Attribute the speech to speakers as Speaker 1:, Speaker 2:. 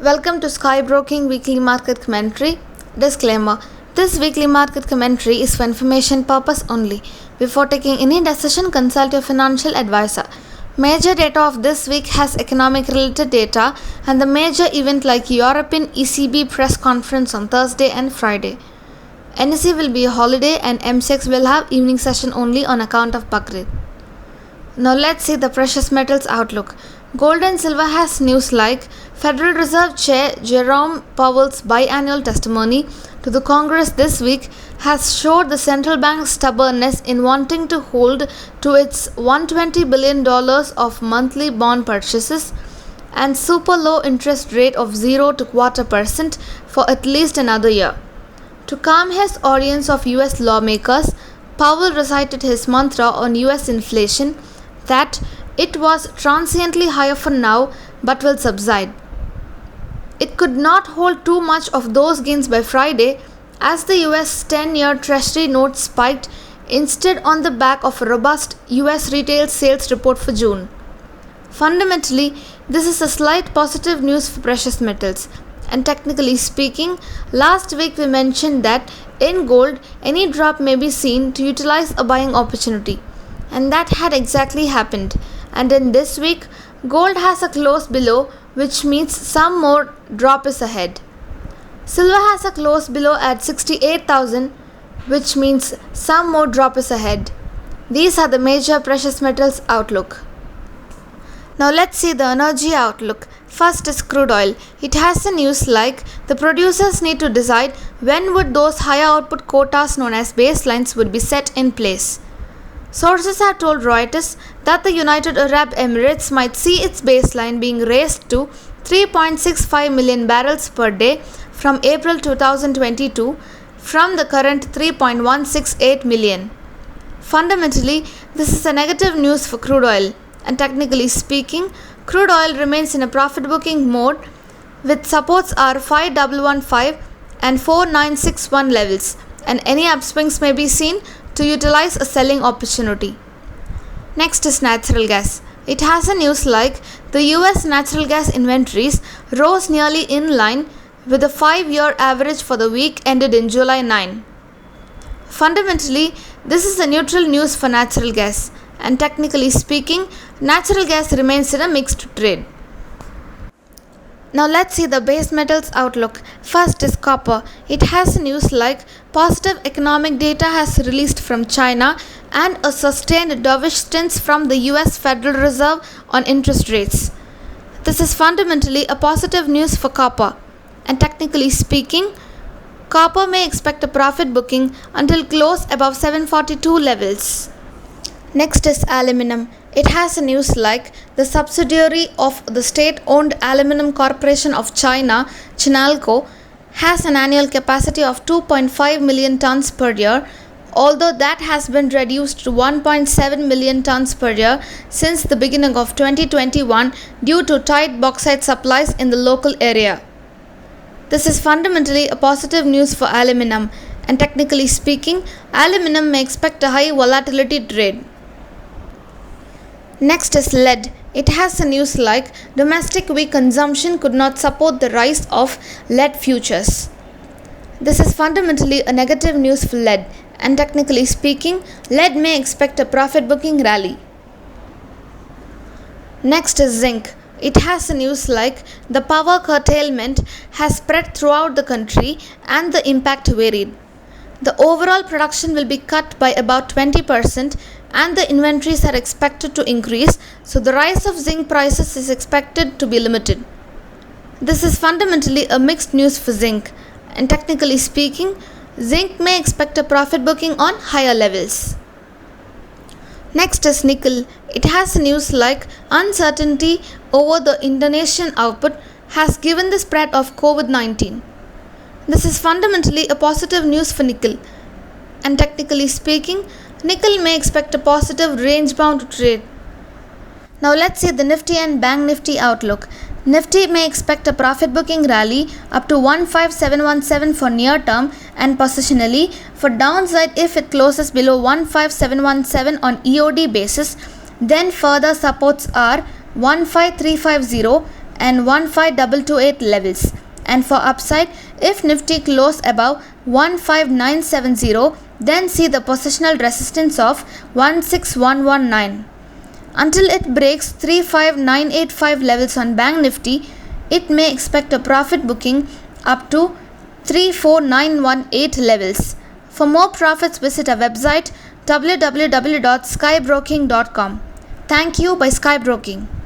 Speaker 1: Welcome to Skybroking Weekly Market Commentary. Disclaimer: this weekly market commentary is for information purpose only. Before taking any decision, consult your financial advisor. Major data of this week has economic related data and the major event like European ECB press conference on Thursday and Friday. NSE will be a holiday and MCX will have evening session only on account of Bakrid. Now let's see the precious metals outlook. Gold and silver has news like Federal Reserve Chair Jerome Powell's biannual testimony to the Congress this week has showed the central bank's stubbornness in wanting to hold to its $120 billion of monthly bond purchases and super low interest rate of 0.25% for at least another year. To calm his audience of US lawmakers, Powell recited his mantra on US inflation that it was transiently higher for now but will subside. It could not hold too much of those gains by Friday as the US 10-year Treasury note spiked instead on the back of a robust US retail sales report for June. Fundamentally, this is a slight positive news for precious metals. And technically speaking, last week we mentioned that in gold, any drop may be seen to utilize a buying opportunity. And that had exactly happened. And in this week, gold has a close below, which means some more drop is ahead. Silver has a close below at 68,000, which means some more drop is ahead. These are the major precious metals outlook. Now let's see the energy outlook. First is crude oil. It has the news like the producers need to decide when would those higher output quotas known as baselines would be set in place. Sources have told Reuters that the United Arab Emirates might see its baseline being raised to 3.65 million barrels per day from April 2022 from the current 3.168 million. Fundamentally, this is a negative news for crude oil, and technically speaking, crude oil remains in a profit booking mode with supports are 5115 and 4961 levels, and any upswings may be seen to utilize a selling opportunity. Next is natural gas. It has a news like the US natural gas inventories rose nearly in line with the 5-year average for the week ended in July 9. Fundamentally, this is a neutral news for natural gas, and technically speaking, natural gas remains in a mixed trade. Now let's see the base metals outlook. First is copper. It has news like positive economic data has released from China and a sustained dovish stance from the US Federal Reserve on interest rates. This is fundamentally a positive news for copper, and technically speaking, copper may expect a profit booking until close above 742 levels. Next is aluminum. It has a news like the subsidiary of the state-owned Aluminum Corporation of China, Chinalco, has an annual capacity of 2.5 million tons per year, although that has been reduced to 1.7 million tons per year since the beginning of 2021 due to tight bauxite supplies in the local area. This is fundamentally a positive news for aluminum, and technically speaking, aluminum may expect a high volatility trade. Next is lead. It has a news like domestic weak consumption could not support the rise of lead futures. This is fundamentally a negative news for lead, and technically speaking, lead may expect a profit booking rally. Next is zinc. It has a news like the power curtailment has spread throughout the country and the impact varied. The overall production will be cut by about 20% and the inventories are expected to increase, so the rise of zinc prices is expected to be limited. This is fundamentally a mixed news for zinc, and technically speaking, zinc may expect a profit booking on higher levels. Next is nickel. It has news like uncertainty over the Indonesian output has given the spread of COVID-19. This is fundamentally a positive news for nickel, and technically speaking, nickel may expect a positive range-bound trade. Now let's see the Nifty and Bank Nifty outlook. Nifty may expect a profit booking rally up to 15717 for near term and positionally for downside if it closes below 15717 on EOD basis. Then further supports are 15350 and 15228 levels. And for upside, if Nifty close above 15970, then see the positional resistance of 16119. Until it breaks 35985 levels on Bank Nifty, it may expect a profit booking up to 34918 levels. For more profits, visit our website www.skybroking.com. Thank you by Skybroking.